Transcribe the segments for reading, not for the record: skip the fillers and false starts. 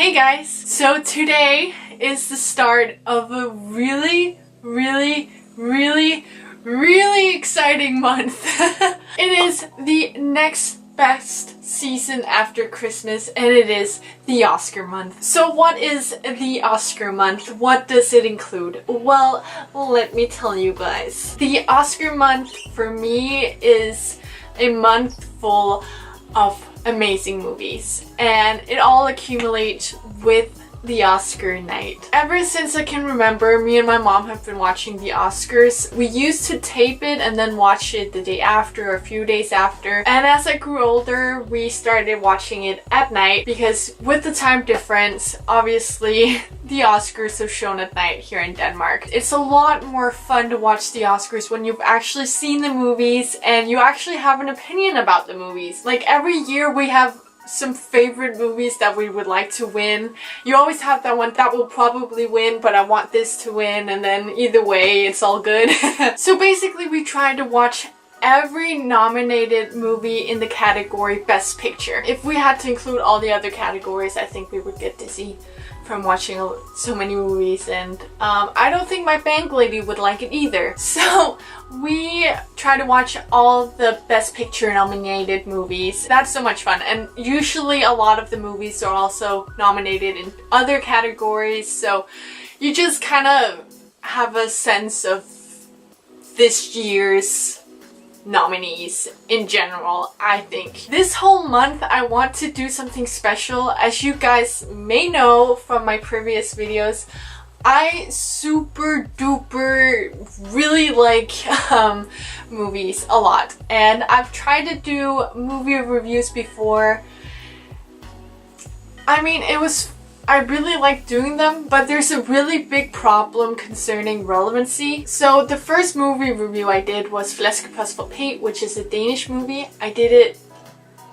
Hey guys! So today is the start of a really exciting month. It is the next best season after Christmas, and it is the Oscar month. So what is the Oscar month? What does it include? Well, let me tell you guys. The Oscar month for me is a month full of amazing movies, and it all accumulates with the Oscar night. Ever since I can remember, me and my mom have been watching the Oscars. We used to tape it and then watch it the day after or a few days after. And as I grew older, we started watching it at night because with the time difference, obviously the Oscars are shown at night here in Denmark. It's a lot more fun to watch the Oscars when you've actually seen the movies and you actually have an opinion about the movies. Like every year we have some favorite movies that we would like to win. You always have that one that will probably win, but I want this to win, and then either way it's all good. So basically we try to watch every nominated movie in the category Best Picture. If we had to include all the other categories, I think we would get dizzy from watching so many movies, and I don't think my bank lady would like it either. So we try to watch all the Best Picture nominated movies. That's so much fun, and usually a lot of the movies are also nominated in other categories, so you just kind of have a sense of this year's nominees in general, I think. This whole month I want to do something special. As you guys may know from my previous videos, I super duper really like movies a lot, and I've tried to do movie reviews before. I mean, I really like doing them, but there's a really big problem concerning relevancy. So the first movie review I did was Flaskepost for Pete, which is a Danish movie. I did it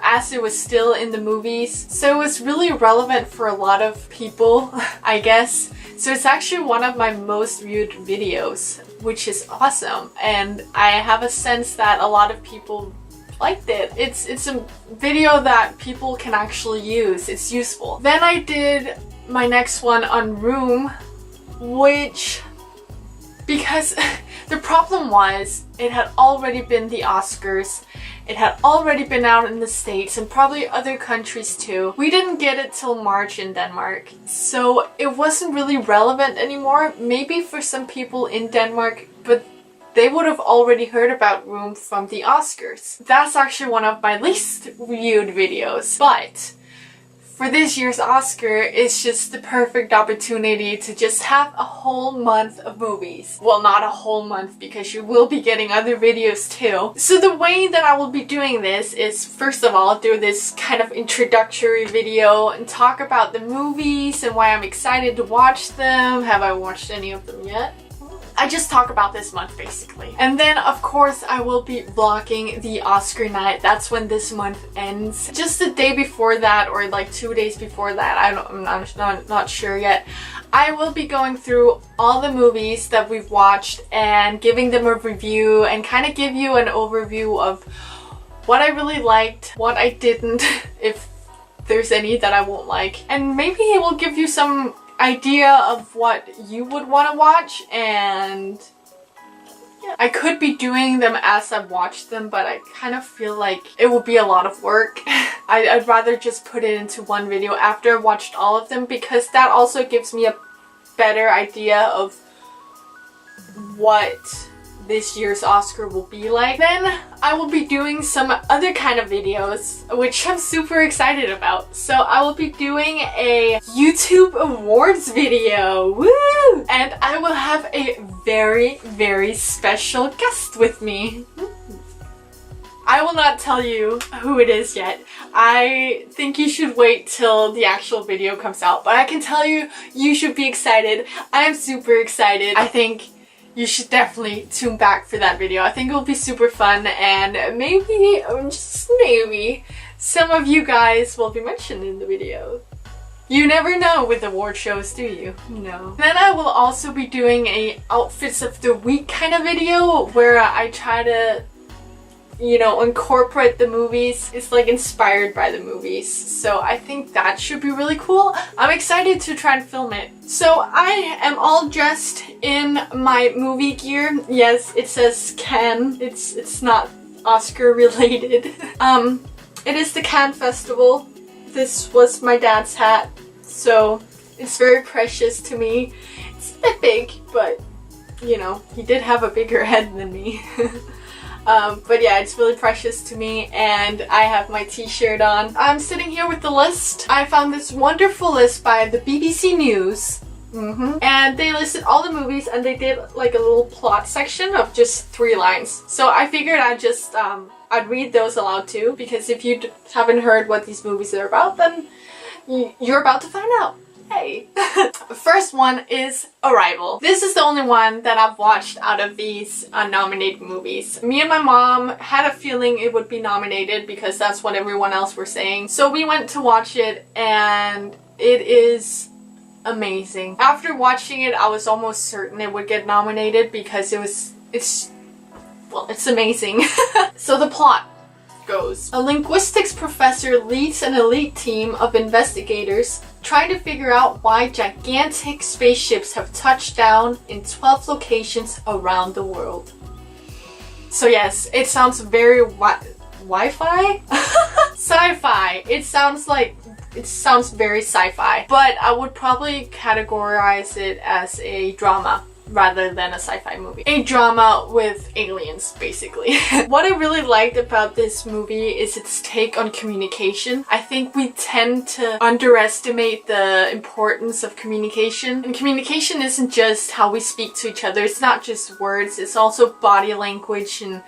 as it was still in the movies, so it was really relevant for a lot of people, I guess. So it's actually one of my most viewed videos, which is awesome, and I have a sense that a lot of people liked it. It's a video that people can actually use. It's useful. Then I did my next one on Room, which, because the problem was it had already been the Oscars, it had already been out in the States and probably other countries too. We didn't get it till March in Denmark, so it wasn't really relevant anymore. Maybe for some people in Denmark, but they would have already heard about Room from the Oscars. That's actually one of my least viewed videos, but for this year's Oscar, it's just the perfect opportunity to just have a whole month of movies. Well, not a whole month, because you will be getting other videos too. So the way that I will be doing this is, first of all, do this kind of introductory video and talk about the movies and why I'm excited to watch them. Have I watched any of them yet? I just talk about this month basically. And then of course I will be vlogging the Oscar night. That's when this month ends. Just the day before that, or like 2 days before that, I'm not sure yet. I will be going through all the movies that we've watched and giving them a review and kind of give you an overview of what I really liked, what I didn't, if there's any that I won't like. And maybe it will give you some idea of what you would want to watch, and yeah. I could be doing them as I watch them, but I kind of feel like it would be a lot of work. I'd rather just put it into one video after I've watched all of them, because that also gives me a better idea of what this year's Oscar will be like. Then I will be doing some other kind of videos, which I'm super excited about. So I will be doing a YouTube awards video, woo! And I will have a very special guest with me. I will not tell you who it is yet. I think you should wait till the actual video comes out, but I can tell you, you should be excited. I am super excited. I think you should definitely tune back for that video. I think it will be super fun, and maybe, just maybe, some of you guys will be mentioned in the video. You never know with award shows, do you? No. Then I will also be doing a outfits of the week kind of video where I try to you know, incorporate the movies. It's like inspired by the movies. So I think that should be really cool. I'm excited to try and film it. So I am all dressed in my movie gear. Yes, it says Cannes. It's not Oscar related. It is the Cannes Festival. This was my dad's hat, so it's very precious to me. It's a bit big, but you know, he did have a bigger head than me. But yeah, it's really precious to me, and I have my t-shirt on. I'm sitting here with the list. I found this wonderful list by the BBC News. And they listed all the movies, and they did like a little plot section of just 3 lines. So I figured I'd just I'd read those aloud too, because if you haven't heard what these movies are about, then you're about to find out. Hey! First one is Arrival. This is the only one that I've watched out of these nominated movies. Me and my mom had a feeling it would be nominated because that's what everyone else were saying. So we went to watch it, and it is amazing. After watching it, I was almost certain it would get nominated because it's amazing. So the plot goes. A linguistics professor leads an elite team of investigators trying to figure out why gigantic spaceships have touched down in 12 locations around the world. So yes, it sounds very Wi-Fi? Sci-fi. It sounds very sci-fi, but I would probably categorize it as a drama rather than a sci-fi movie. A drama with aliens, basically. What I really liked about this movie is its take on communication. I think we tend to underestimate the importance of communication. And communication isn't just how we speak to each other. It's not just words. It's also body language and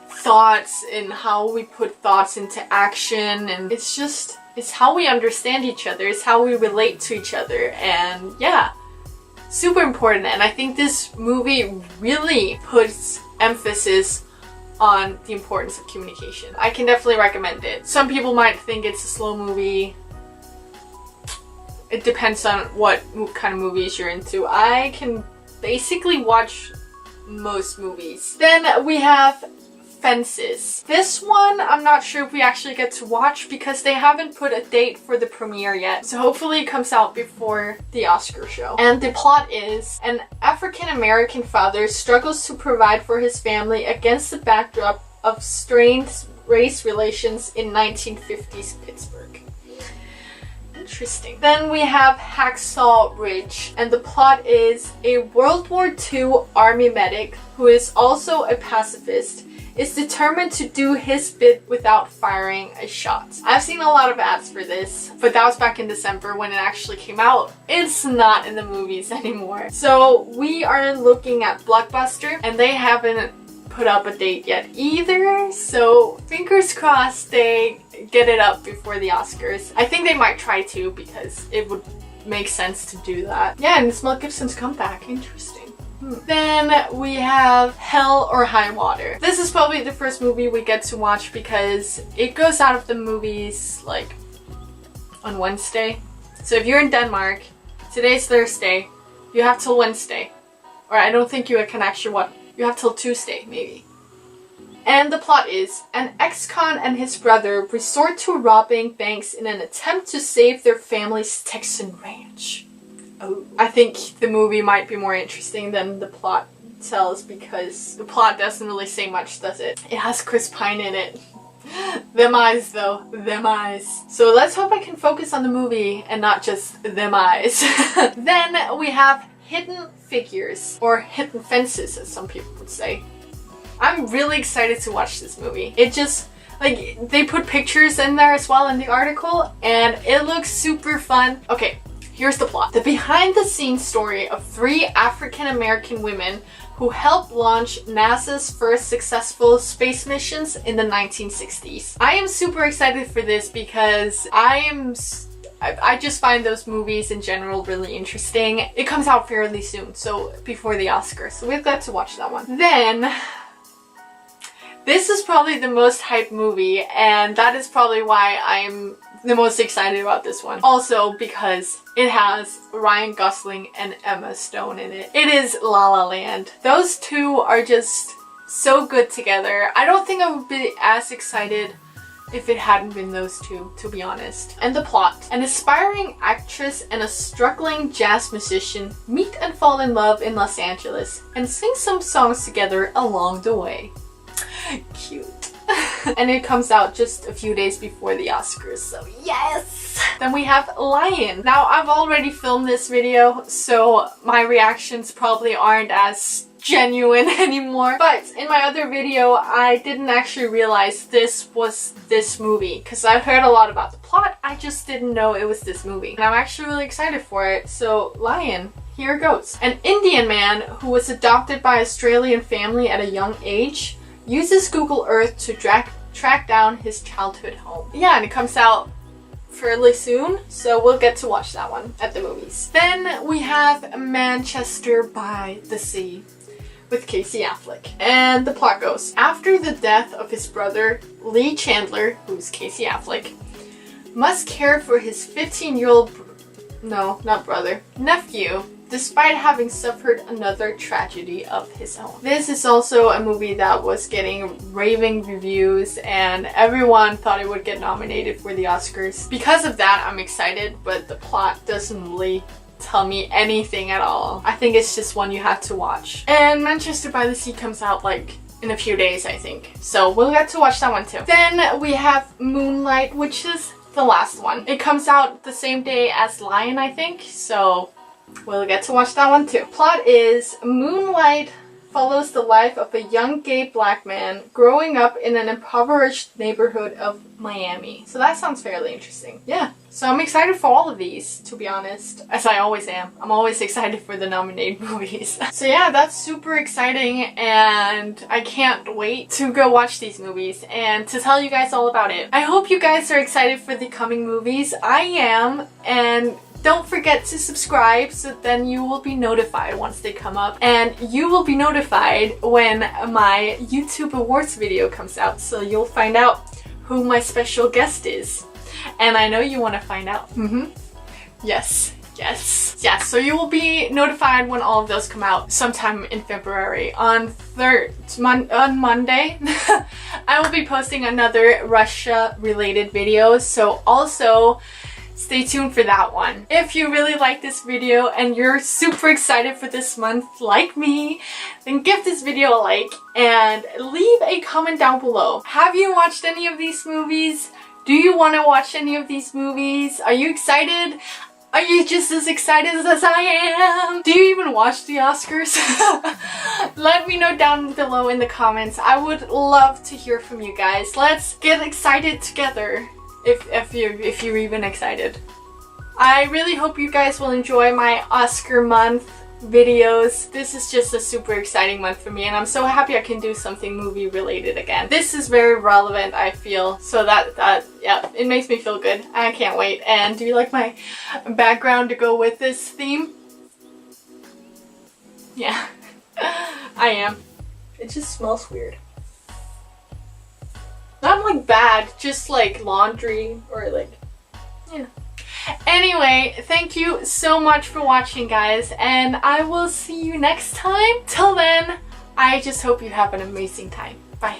thoughts and how we put thoughts into action. And it's how we understand each other. It's how we relate to each other. And yeah. Super important, and I think this movie really puts emphasis on the importance of communication. I can definitely recommend it. Some people might think it's a slow movie. It depends on what kind of movies you're into. I can basically watch most movies. Then we have Fences. This one, I'm not sure if we actually get to watch because they haven't put a date for the premiere yet. So hopefully it comes out before the Oscar show. And the plot is an African-American father struggles to provide for his family against the backdrop of strained race relations in 1950s Pittsburgh. Interesting. Then we have Hacksaw Ridge, and the plot is a World War II Army medic who is also a pacifist is determined to do his bit without firing a shot. I've seen a lot of ads for this, but that was back in December when it actually came out. It's not in the movies anymore. So we are looking at Blockbuster, and they haven't put up a date yet either, so fingers crossed they get it up before the Oscars. I think they might try to because it would make sense to do that. Yeah, and it's Mel Gibson's comeback. Interesting. Then we have Hell or High Water. This is probably the first movie we get to watch because it goes out of the movies like on Wednesday. So if you're in Denmark, today's Thursday, you have till Wednesday. Or I don't think you can actually watch. You have till Tuesday, maybe. And the plot is, an ex-con and his brother resort to robbing banks in an attempt to save their family's Texan ranch. Oh. I think the movie might be more interesting than the plot tells because the plot doesn't really say much, does it? It has Chris Pine in it. Them eyes though, them eyes. So let's hope I can focus on the movie and not just them eyes. Then we have Hidden Figures, or Hidden Fences as some people would say. I'm really excited to watch this movie. It just, like, they put pictures in there as well in the article and it looks super fun. Okay. Here's the plot. The behind-the-scenes story of 3 African-American women who helped launch NASA's first successful space missions in the 1960s. I am super excited for this because I just find those movies in general really interesting. It comes out fairly soon, so before the Oscars, so we've got to watch that one. Then, this is probably the most hyped movie, and that is probably why I'm the most excited about this one. Also because it has Ryan Gosling and Emma Stone in it. It is La La Land. Those two are just so good together. I don't think I would be as excited if it hadn't been those two, to be honest. And the plot. An aspiring actress and a struggling jazz musician meet and fall in love in Los Angeles and sing some songs together along the way. Cute. And it comes out just a few days before the Oscars, so yes! Then we have Lion. Now, I've already filmed this video, so my reactions probably aren't as genuine anymore. But in my other video, I didn't actually realize this was this movie because I've heard a lot about the plot. I just didn't know it was this movie. And I'm actually really excited for it. So, Lion. Here goes. An Indian man who was adopted by an Australian family at a young age uses Google Earth to track down his childhood home. Yeah, and it comes out fairly soon, so we'll get to watch that one at the movies. Then we have Manchester by the Sea with Casey Affleck. And the plot goes, after the death of his brother, Lee Chandler, who's Casey Affleck, must care for his 15-year-old nephew, despite having suffered another tragedy of his own. This is also a movie that was getting raving reviews and everyone thought it would get nominated for the Oscars. Because of that, I'm excited, but the plot doesn't really tell me anything at all. I think it's just one you have to watch. And Manchester by the Sea comes out like in a few days, I think. So we'll get to watch that one too. Then we have Moonlight, which is the last one. It comes out the same day as Lion, I think, so we'll get to watch that one too. Plot is Moonlight follows the life of a young gay black man growing up in an impoverished neighborhood of Miami. So that sounds fairly interesting. Yeah, so I'm excited for all of these, to be honest, as I always am. I'm always excited for the nominated movies. So yeah, that's super exciting and I can't wait to go watch these movies and to tell you guys all about it. I hope you guys are excited for the coming movies. I am, and don't forget to subscribe so then you will be notified once they come up, and you will be notified when my YouTube awards video comes out, so you'll find out who my special guest is. And I know you want to find out. Yes. Yeah, so you will be notified when all of those come out sometime in February. On Monday, I will be posting another Russia-related video, so also stay tuned for that one. If you really like this video and you're super excited for this month like me, then give this video a like and leave a comment down below. Have you watched any of these movies? Do you want to watch any of these movies? Are you excited? Are you just as excited as I am? Do you even watch the Oscars? Let me know down below in the comments. I would love to hear from you guys. Let's get excited together. If you're even excited. I really hope you guys will enjoy my Oscar month videos. This is just a super exciting month for me and I'm so happy I can do something movie related again. This is very relevant, I feel, so yeah, it makes me feel good. I can't wait. And do you like my background to go with this theme? Yeah, I am. It just smells weird. Not like bad, just like laundry or like, yeah. Anyway, thank you so much for watching, guys, and I will see you next time. Till then, I just hope you have an amazing time. Bye.